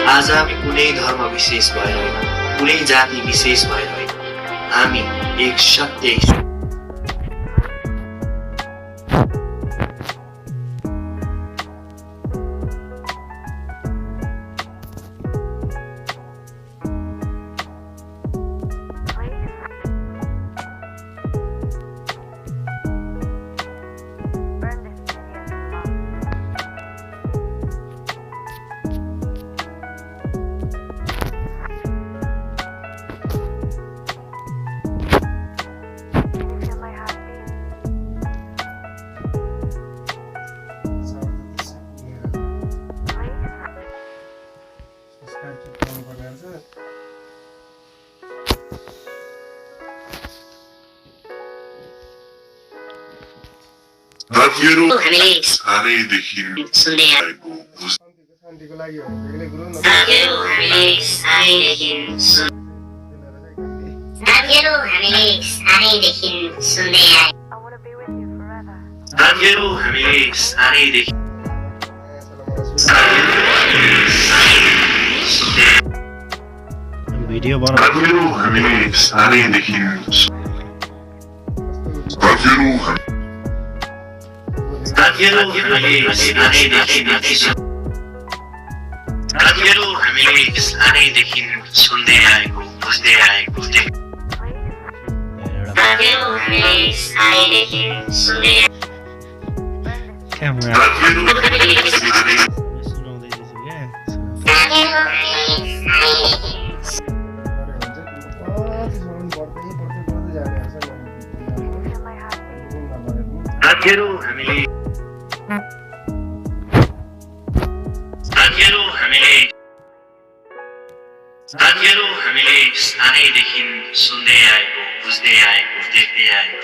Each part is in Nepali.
आज हामी कुनै धर्म विशेष भएर होइन, कुनै जाति विशेष भएर होइन, हामी एक सत्य हामीले सानैदेखि सुन्दै आएको शान्तिको लागि हो बेग्लै गुरु न हामीले सानैदेखि सुन्दै आएको हामीले सानैदेखि भिडियो बनाउनु हामीले सानैदेखि हामीले सानैदेखि सुन्दै आएको बुझ्दै आएको हामीले सानैदेखि सुन्दै आएको बुझ्दै आएको देख्दै आएको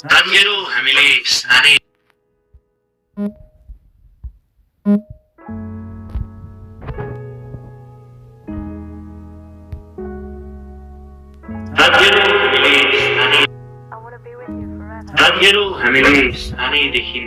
साथीहरू हामीले सानै हामीले सानैदेखि